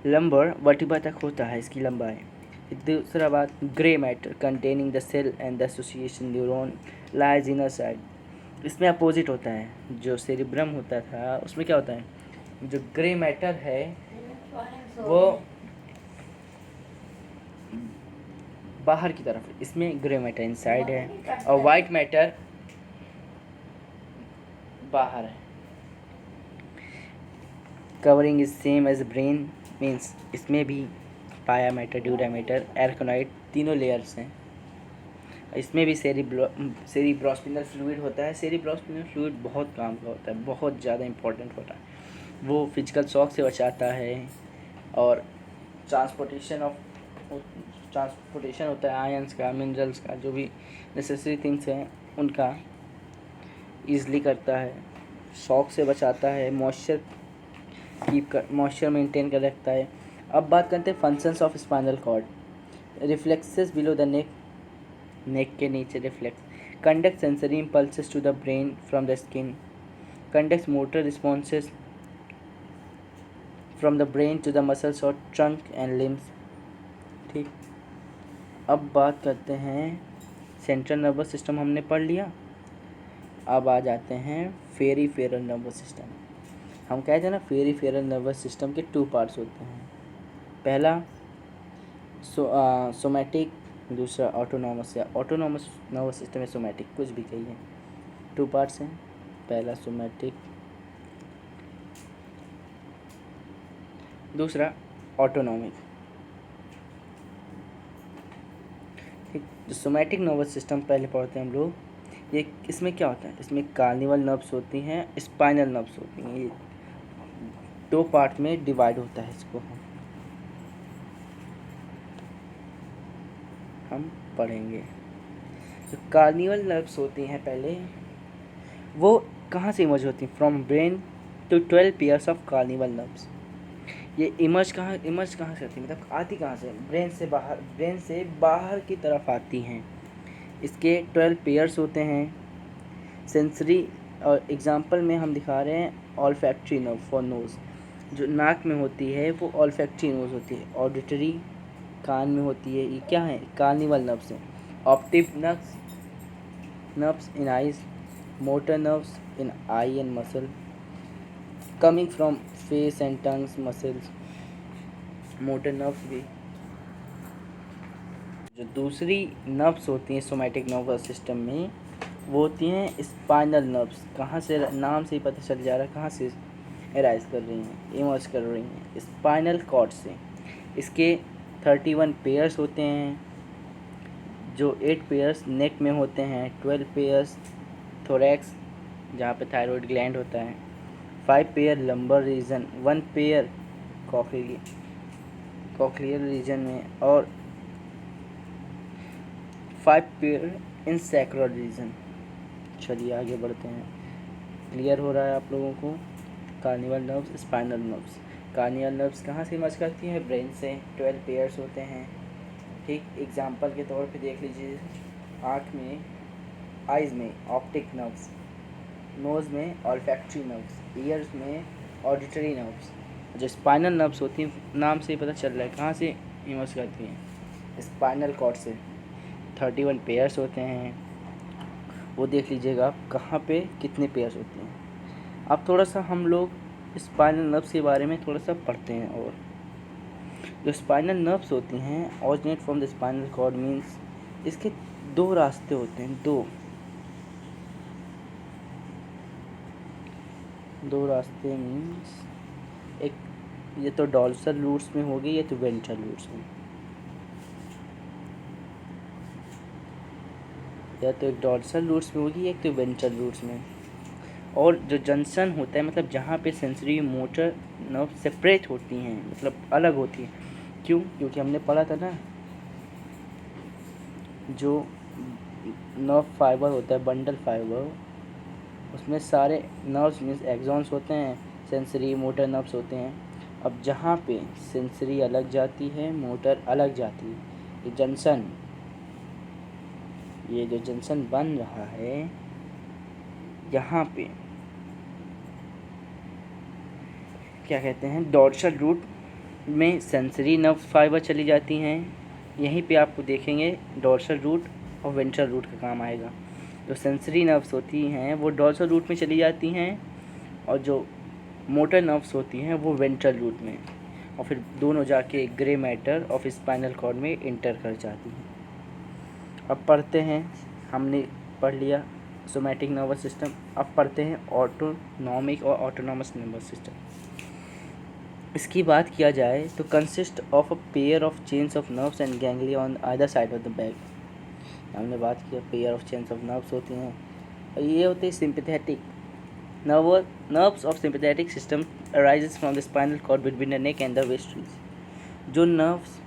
लंबर वर्टिब्रा तक होता है इसकी लंबाई। दूसरा बात, grey matter containing the cell and the association neuron lies inner side. इसमें अपोजिट होता है, जो सेरिब्रम होता था उसमें क्या होता है, जो ग्रे मैटर है वो बाहर की तरफ, इसमें ग्रे मैटर इनसाइड है और वाइट मैटर बाहर है। Covering is same as brain means इसमें भी पाया मैटर, ड्यूरा मैटर, एर्कोनाइट तीनों लेयर्स हैं। इसमें भी सेरिब्रोस्पिनल फ्लूइड होता है। सेरिब्रोस्पिनल फ्लूइड बहुत काम का होता है, बहुत ज़्यादा इम्पोर्टेंट होता है। वो फिजिकल शॉक से बचाता है और ट्रांसपोर्टेशन होता है आयंस का, मिनरल्स का, जो भी नेसेसरी थिंग्स हैं उनका ईज़िली करता है। शॉक से बचाता है, मॉइस्चर मेंटेन कर रखता है। अब बात करते हैं functions of spinal cord. Reflexes below the neck के नीचे reflex, conduct sensory impulses to the brain from the skin, conduct motor responses from the brain to the muscles और ट्रंक एंड लिम्स। ठीक, अब बात करते हैं सेंट्रल नर्वस सिस्टम हमने पढ़ लिया। अब आ जाते हैं पेरिफेरल नर्वस सिस्टम। हम कहते हैं ना पेरिफेरल नर्वस सिस्टम के 2 पार्ट्स होते हैं। पहला सोमैटिक, दूसरा ऑटोनॉमस या ऑटोनॉमस नर्वस सिस्टम है सोमैटिक, कुछ भी कहिए। 2 पार्ट्स हैं, पहला सोमैटिक, दूसरा ऑटोनॉमिक। ठीक, जो सोमैटिक नर्वस सिस्टम पहले पढ़ते हैं हम लोग, ये इसमें क्या होता है, इसमें कार्निवल नर्व्स होती हैं, स्पाइनल नर्व्स होती हैं। ये 2 पार्ट में डिवाइड होता है। इसको हम पढ़ेंगे। जो कार्निवल नर्व्स होती हैं पहले, वो कहाँ से इमर्ज होती हैं? From brain to 12 pairs of cranial nerves. ये इमर्ज कहाँ से होती है, मतलब आती कहाँ से? ब्रेन से बाहर की तरफ आती हैं। इसके 12 पेयर्स होते हैं। सेंसरी और एग्जांपल में हम दिखा रहे हैं ऑल्फैक्टरी नर्व फॉर नोज़, जो नाक में होती है वो ऑल्फैक्टरी नोज़ होती है। ऑडिटरी कान में होती है, ये क्या है? कार्निवल नर्व्स हैं। Optic nerves in eyes, motor nerves in I and muscle, coming from face and tongues muscles. Motor nerves भी। जो दूसरी नर्व्स होती हैं सोमैटिक नर्वस सिस्टम में, वो होती हैं स्पाइनल नर्व्स। कहाँ से? नाम से ही पता चल जा रहा है कहाँ से एराइज कर रही हैं, इमर्ज कर रही हैं, स्पाइनल कॉर्ड से। इसके 31 पेयर्स होते हैं, जो 8 पेयर्स नेक में होते हैं, 12 पेयर्स थोरैक्स जहाँ पे थायराइड ग्लैंड होता है, 5 pair lumbar region, 1 pair coccygeal region में और 5 पेयर इन सैक्रल रीजन। चलिए आगे बढ़ते हैं। क्लियर हो रहा है आप लोगों को? Carnival nerves, spinal nerves. Carnival nerves कहाँ से इमर्ज करती हैं? ब्रेन से। 12 पेयर्स होते हैं। ठीक, एग्जांपल के तौर पे देख लीजिए, आँख में, आइज़ में ऑप्टिक नर्व्स, नोज़ में ऑल्फैक्टरी नर्व्स, ईयर्स में ऑडिटरी नर्व्स। जो स्पाइनल नर्व्स होती हैं, नाम से ही पता चल रहा है कहाँ से इमर्ज करती हैं, स्पाइनल कॉर्ड से। 31 पेयर्स होते हैं, वो देख लीजिएगा आप कहाँ पे कितने पेयर्स होते हैं। अब थोड़ा सा हम लोग स्पाइनल नर्व्स के बारे में थोड़ा सा पढ़ते हैं। और जो स्पाइनल नर्व्स होती हैं originate from the spinal cord means, इसके 2 रास्ते होते हैं। दो रास्ते मीन्स, एक ये तो डॉर्सल रूट्स में होगी, ये तो वेंट्रल रूट्स में, या तो एक डॉर्सल रूट्स में होगी, एक तो वेंट्रल रूट्स में। और जो जंक्शन होता है, मतलब जहाँ पे सेंसरी मोटर नर्व सेपरेट होती हैं, मतलब अलग होती है। क्यों? क्योंकि हमने पढ़ा था ना, जो नर्व फाइबर होता है, बंडल फाइबर, उसमें सारे नर्व्स मीन्स एक्सॉन्स होते हैं, सेंसरी मोटर नर्व्स होते हैं। अब जहाँ पे सेंसरी अलग जाती है, मोटर अलग जाती है, ये जो जंक्शन बन रहा है, यहाँ पे क्या कहते हैं, डॉर्सल रूट में सेंसरी नर्व फाइबर चली जाती हैं। यहीं पे आपको देखेंगे डॉर्सल रूट और वेंट्रल रूट का काम आएगा। जो सेंसरी नर्व्स होती हैं वो डॉर्सल रूट में चली जाती हैं, और जो मोटर नर्व्स होती हैं वो वेंट्रल रूट में, और फिर दोनों जाके grey matter of spinal cord में इंटर कर जाती हैं। अब पढ़ते हैं, हमने पढ़ लिया सोमैटिक नर्वस सिस्टम। अब पढ़ते हैं ऑटोनॉमिक और ऑटोनॉमस नर्वस सिस्टम। इसकी बात किया जाए तो consist of a pair of chains of nerves and ganglia on either side of the back. हमने बात किया pair of chains of nerves होती हैं, और ये होते हैं sympathetic nerves of sympathetic system arises from the spinal cord between the neck and the vestries. जो nerves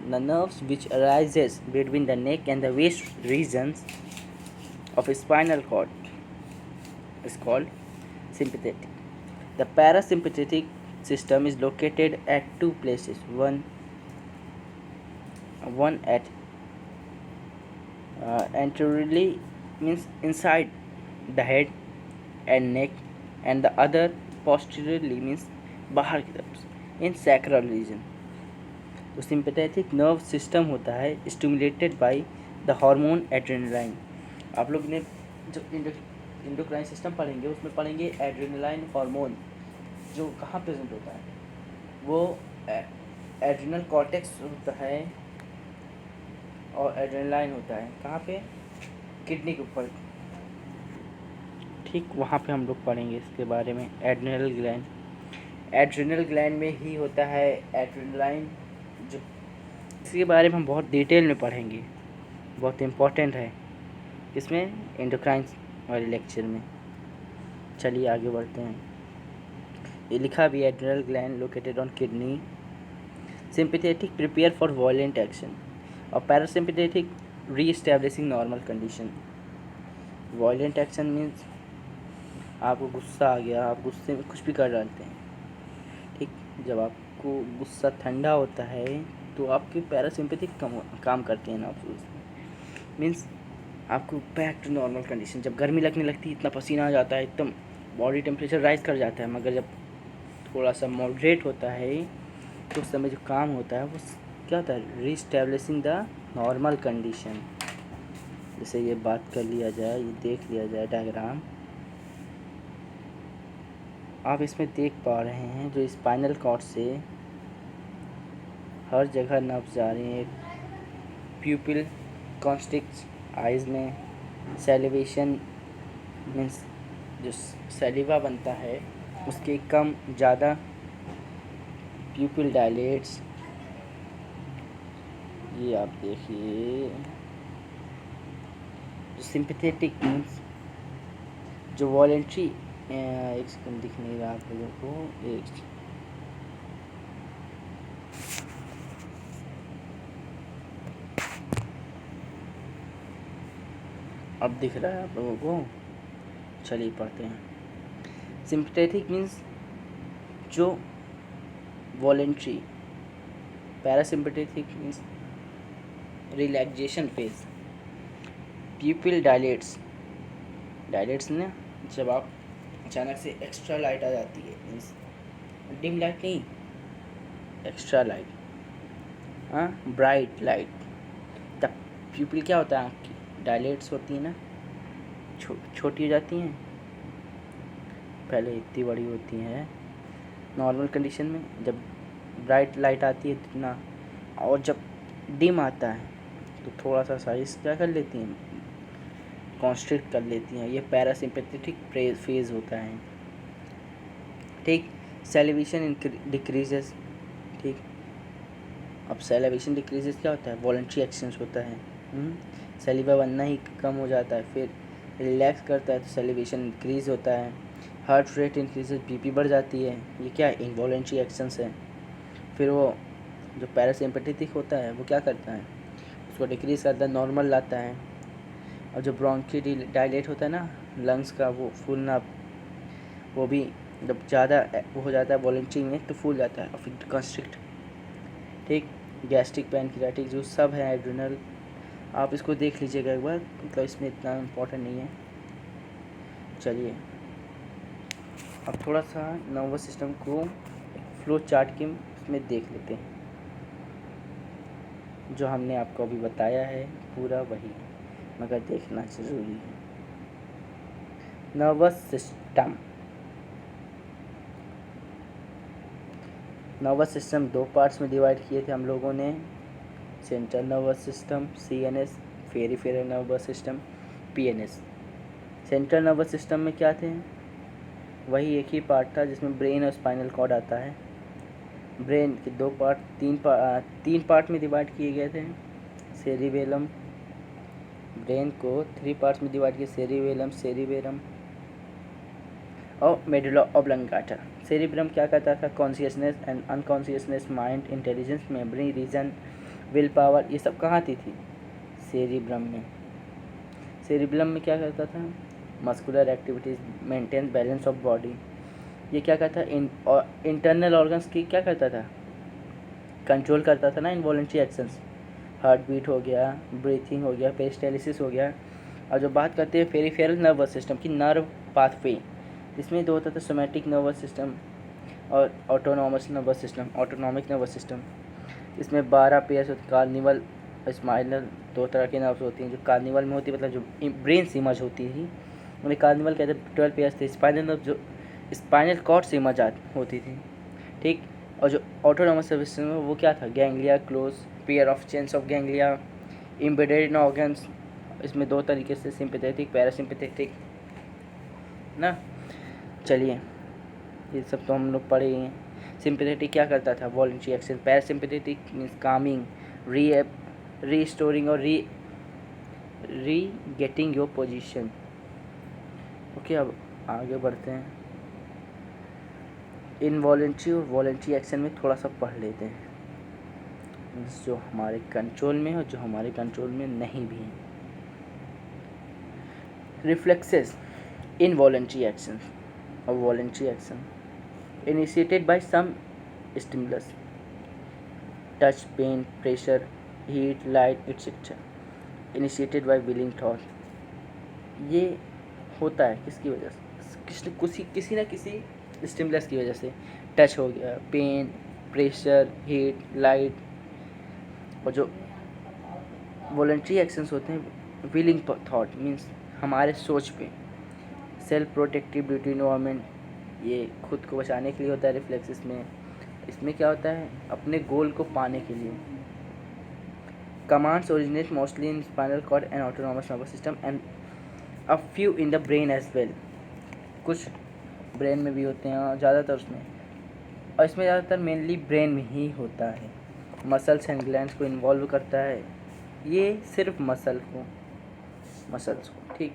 the nerves which arises between the neck and the waist regions of a spinal cord is called sympathetic. The parasympathetic system is located at two places. One at anteriorly, means inside the head and neck, and the other posteriorly, means बाहर की तरफ in sacral region. तो सिंपैथेटिक नर्व सिस्टम होता है stimulated by the hormone adrenaline. आप लोग ने जो इंडोक्राइन सिस्टम पढ़ेंगे उसमें पढ़ेंगे एड्रेनालाइन हार्मोन जो कहाँ प्रेजेंट होता है, वो एड्रेनल कॉर्टेक्स होता है और एड्रेनालाइन होता है कहाँ पे, किडनी के ऊपर, ठीक वहाँ पे हम लोग पढ़ेंगे इसके बारे में। एड्रेनल ग्लैंड में ही होता है एड्रेनालाइन, जो इसके बारे में हम बहुत डिटेल में पढ़ेंगे, बहुत इम्पोर्टेंट है इसमें एंडोक्राइन वाले लेक्चर में। चलिए आगे बढ़ते हैं। ये लिखा भी adrenal gland located on kidney. Sympathetic prepare for violent action और पैरासिम्पैथेटिक री establishing normal condition. Violent action means आपको गुस्सा आ गया, आप गुस्से में कुछ भी कर डालते हैं, ठीक। जब आपको गुस्सा ठंडा होता है तो आपके पैरासिम्पैथिक काम करते हैं ना, मीन्स आपको बैक टू नॉर्मल कंडीशन। जब गर्मी लगने लगती है, इतना पसीना आ जाता है, एकदम बॉडी टेम्परेचर राइज कर जाता है, मगर जब थोड़ा सा मॉडरेट होता है तो उस समय जो काम होता है वो क्या होता है, रीस्टैब्लिशिंग द नॉर्मल कंडीशन। जैसे ये बात कर लिया जाए, ये देख लिया जाए डायग्राम, आप इसमें देख पा रहे हैं जो स्पाइनल कॉर्ड से हर जगह नर्व्स जा रही हैं। प्यूपिल कॉन्स्ट्रिक्ट्स आइज़ में, सैलिवेशन मीन्स जो सैलिवा बनता है उसके कम ज़्यादा, प्यूपिल डायलेट्स, ये आप देखिए। जो सिंपैथेटिक मीन्स जो वॉलेंट्री, एक सेकंड दिख नहीं रहा आप लोगों को, एक अब दिख रहा है आप लोगों को। चलिए पढ़ते हैं। सिंपैथेटिक मीन्स जो voluntary, parasympathetic means relaxation phase, प्यूपिल dilates ना, जब आप अचानक से एक्स्ट्रा लाइट आ जाती है, मीन्स डिम लाइट नहीं, एक्स्ट्रा लाइट, हाँ ब्राइट लाइट, तब प्यूपिल क्या होता है, आँख की डायलेट्स होती है ना, छोटी हो जाती हैं, पहले इतनी बड़ी होती हैं नॉर्मल कंडीशन में, जब ब्राइट लाइट आती है इतना, और जब डिम आता है तो थोड़ा सा साइज क्या कर लेती हैं, कॉन्स्ट्रिक्ट कर लेती हैं। ये पैरासिम्पैथेटिक फेज होता है, ठीक। सैलिवेशन डिक्रीजेस, ठीक। अब सैलिवेशन डिक्रीजेस क्या होता है, वॉलंटरी एक्शंस होता है, सैलिवा बनना ही कम हो जाता है, फिर रिलैक्स करता है तो सैलिवेशन इंक्रीज होता है, हार्ट रेट इंक्रीजेस, बीपी बढ़ जाती है, ये क्या है, इनवॉलेंट्री एक्शंस है। फिर वो जो पैरासिम्पैथेटिक होता है वो क्या करता है, उसको डिक्रीज करता है, नॉर्मल लाता है। और जो ब्रोंकी डायलेट होता है ना, लंग्स का वो फूलना, वो भी जब ज़्यादा वो हो जाता है वॉलंटरी में तो फूल जाता है, और फिर कंस्ट्रिक्ट, ठीक। गैस्ट्रिक पैनक्रियाटिक जो सब है एड्रेनल, आप इसको देख लीजिएगा एक बार, मतलब इसमें इतना इम्पोर्टेंट नहीं है। चलिए अब थोड़ा सा नर्वस सिस्टम को फ्लो चार्ट के में देख लेते हैं। जो हमने आपको अभी बताया है पूरा वही, मगर देखना ज़रूरी है। नर्वस सिस्टम दो पार्ट्स में डिवाइड किए थे हम लोगों ने, central nervous system CNS peripheral nervous system, PNS. Central nervous system में क्या थे, वही एक ही पार्ट था जिसमें ब्रेन और स्पाइनल कॉर्ड आता है। ब्रेन के दो पार्ट, तीन पार्ट में डिवाइड किए गए थे। सेरिबेलम, ब्रेन को 3 पार्ट्स में डिवाइड किया, सेरिबेलम, सेरिबेरम और मेडुला ऑब्लंगाटा। सेरिब्रम क्या करता था, consciousness and unconsciousness, mind, intelligence, memory, reason, will power, ये सब कहाँ आती थी, सेरिब्रम में। सेरिब्रम में क्या करता था, muscular activities, maintain balance of body. ये क्या करता था, इंटरनल ऑर्गन्स की क्या करता था, कंट्रोल करता था ना, इनवॉलेंट्री एक्शंस, हार्ट बीट हो गया, ब्रीथिंग हो गया, पेरिस्टालिसिस हो गया। और जो बात करते हैं पेरिफेरल नर्वस सिस्टम की, नर्व पाथवे, इसमें दो होता था, सोमैटिक नर्वस सिस्टम और autonomous nervous system, autonomic nervous system. इसमें 12 पेयर्स होते, कार्निवल, स्माइनल, दो तरह के नर्व्स होती हैं। जो कार्निवल में होती है, मतलब जो ब्रेन से इमर्ज होती थी, उन्हें कार्निवल कहते हैं। 12 पेयर्स थे। स्पाइनल नर्व जो स्पाइनल कॉर्ड से इमर्ज होती थी, ठीक। और जो ऑटोनॉमस नर्वस सिस्टम है वो क्या था, ganglia, close pair of chains of ganglia, embedded in organs. इसमें दो तरीके से, सिंपैथेटिक, पैरासिम्पैथेटिक ना। चलिए, ये सब तो हम लोग पढ़े ही हैं। सिंपैथेटिक क्या करता था, voluntary action. Parasympathetic means Kameng, restoring और री गेटिंग योर पोजीशन। ओके, अब आगे बढ़ते हैं। इनवॉलंटरी और वॉलंटरी एक्शन में थोड़ा सा पढ़ लेते हैं, जो हमारे कंट्रोल में है और जो हमारे कंट्रोल में नहीं भी है। रिफ्लेक्सेस, इनवॉलंटरी एक्शन और voluntary action initiated by some stimulus, touch, pain, pressure, heat, light, etc. initiated by willing thought। ये होता है किसकी वजह से, किसी ना किसी स्टिमुलस की वजह से। टच हो गया, पेन, प्रेशर, हीट, लाइट। और जो वॉलंटरी एक्शंस होते हैं, विलिंग थॉट मीन्स हमारे सोच पे। सेल्फ प्रोटेक्टिव ब्यूटी इन्वायरमेंट, ये खुद को बचाने के लिए होता है रिफ्लेक्स में। इसमें क्या होता है, अपने गोल को पाने के लिए। Commands originate mostly in spinal cord and autonomous nervous system and a few in the brain as well. कुछ ब्रेन में भी होते हैं और ज़्यादातर उसमें, और इसमें ज़्यादातर मेनली ब्रेन में ही होता है। मसल्स एंड ग्लैंड्स को इन्वॉल्व करता है, ये सिर्फ मसल्स को, ठीक।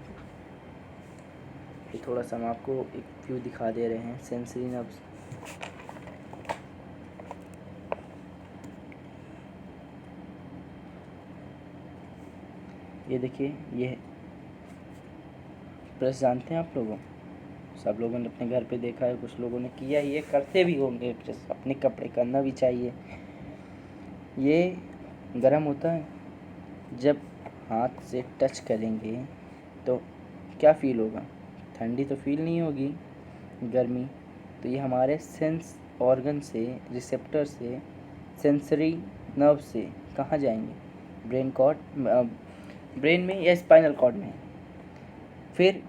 ये थोड़ा सा हम आपको एक व्यू दिखा दे रहे हैं सेंसरी नर्व्स। ये देखिए, ये प्रेस जानते हैं आप लोगों, सब लोगों ने अपने घर पे देखा है, कुछ लोगों ने किया, ये करते भी होंगे प्रेस, अपने कपड़े करना भी चाहिए। ये गर्म होता है, जब हाथ से टच करेंगे तो क्या फील होगा, ठंडी तो फील नहीं होगी, गर्मी। तो ये हमारे सेंस ऑर्गन से, रिसेप्टर से, सेंसरी नर्व से कहाँ जाएंगे, ब्रेन में या स्पाइनल कॉर्ड में। फिर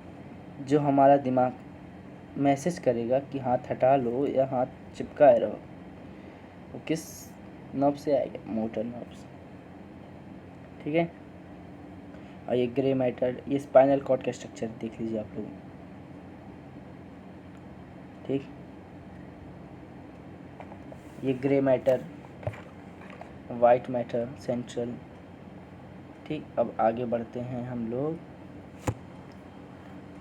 जो हमारा दिमाग मैसेज करेगा कि हाथ हटा लो या हाथ चिपकाए रहो, वो किस नर्व से आएगा, मोटर नर्व से, ठीक है। और ये ग्रे मैटर, ये स्पाइनल कॉर्ड का स्ट्रक्चर देख लीजिए आप लोग, ठीक। ये grey matter, white matter, central, ठीक। अब आगे बढ़ते हैं हम लोग।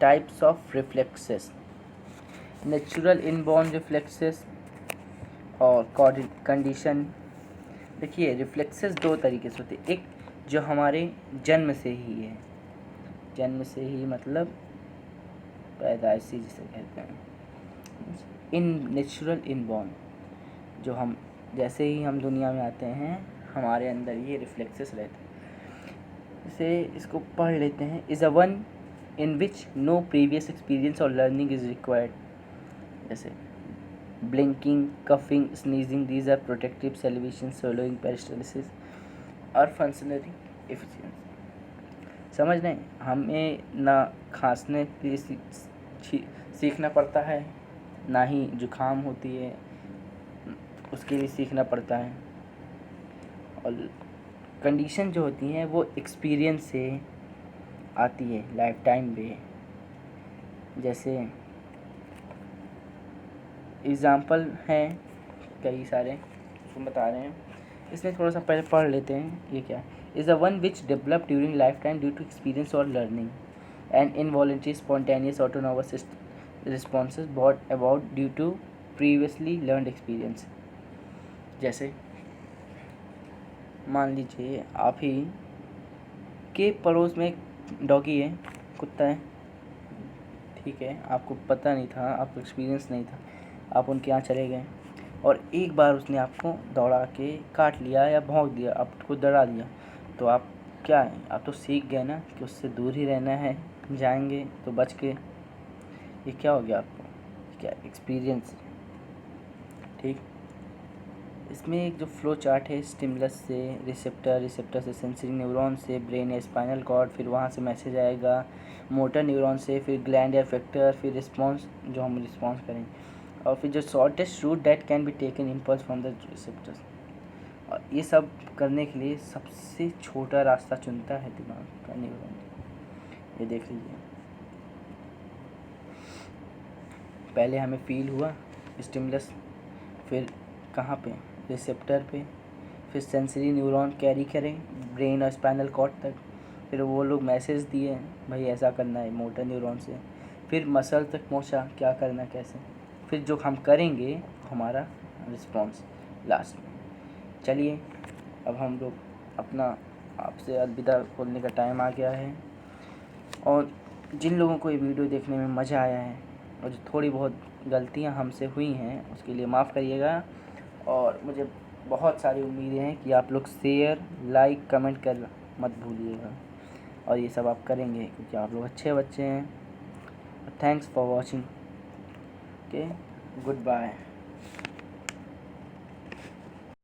Types of reflexes, natural inborn reflexes और कंडीशन। देखिए, रिफ्लेक्सेस दो तरीके से होते हैं। एक जो हमारे जन्म से ही है, जन्म से ही मतलब पैदाइशी जिसे कहते हैं, इन नेचुरल इनबॉर्न, जो हम जैसे ही हम दुनिया में आते हैं हमारे अंदर ये रिफ्लेक्सेस रहते हैं। जैसे इसको पढ़ लेते हैं। Is a one in which no previous experience और लर्निंग इज़ रिक्वायर्ड। जैसे blinking, coughing, sneezing, these are protective, salivation, swallowing, peristalsis और फंक्शनरी एफिशिएंसी। समझ रहे हैं, हमें ना खांसने के लिए सीखना पड़ता है, ना ही जुकाम होती है उसके लिए सीखना पड़ता है, और कंडीशन जो होती हैं वो एक्सपीरियंस से आती है लाइफ टाइम पे। जैसे एग्ज़ाम्पल हैं कई सारे, उसको बता रहे हैं। इसमें थोड़ा सा पहले पढ़ लेते हैं ये क्या है। Is the one which develop during life time due to experience और learning and involuntary spontaneous autonomous responses brought about due to previously learned experience. जैसे मान लीजिए आप ही के पड़ोस में एक डॉगी है, कुत्ता है, ठीक है, आपको पता नहीं था, आपको एक्सपीरियंस नहीं था, आप उनके यहाँ चले गए और एक बार उसने आपको दौड़ा के काट लिया या भौंक दिया, आपको डरा दिया, तो आप क्या है, आप तो सीख गए ना कि उससे दूर ही रहना है, जाएंगे तो बच के। ये क्या हो गया आपको, क्या एक्सपीरियंस, ठीक। इसमें एक जो फ्लो चार्ट है, स्टिमुलस से रिसेप्टर, रिसेप्टर से सेंसरी न्यूरॉन से ब्रेन या स्पाइनल कॉर्ड, फिर वहाँ से मैसेज आएगा मोटर न्यूरॉन से, फिर ग्लैंड या इफेक्टर, फिर रिस्पॉन्स जो हम रिस्पॉन्स करें, और फिर जो shortest route that can be taken impulse from the receptors. और ये सब करने के लिए सबसे छोटा रास्ता चुनता है दिमाग का न्यूरॉन। ये देख लीजिए, पहले हमें फील हुआ स्टिमुलस, फिर कहाँ पे, रिसेप्टर पे, फिर सेंसरी न्यूरॉन कैरी करें ब्रेन और स्पाइनल कॉर्ड तक, फिर वो लोग मैसेज दिए भाई ऐसा करना है मोटर न्यूरॉन से, फिर मसल तक पहुंचा क्या करना कैसे, फिर जो हम करेंगे हमारा रिस्पॉन्स लास्ट में। चलिए अब हम लोग अपना आपसे अलविदा बोलने का टाइम आ गया है। और जिन लोगों को ये वीडियो देखने में मज़ा आया है और जो थोड़ी बहुत गलतियां हमसे हुई हैं उसके लिए माफ़ करिएगा। और मुझे बहुत सारी उम्मीदें हैं कि आप लोग शेयर, लाइक, कमेंट कर मत भूलिएगा, और ये सब आप करेंगे क्योंकि आप लोग अच्छे बच्चे हैं। Thanks for watching. Okay, good bye.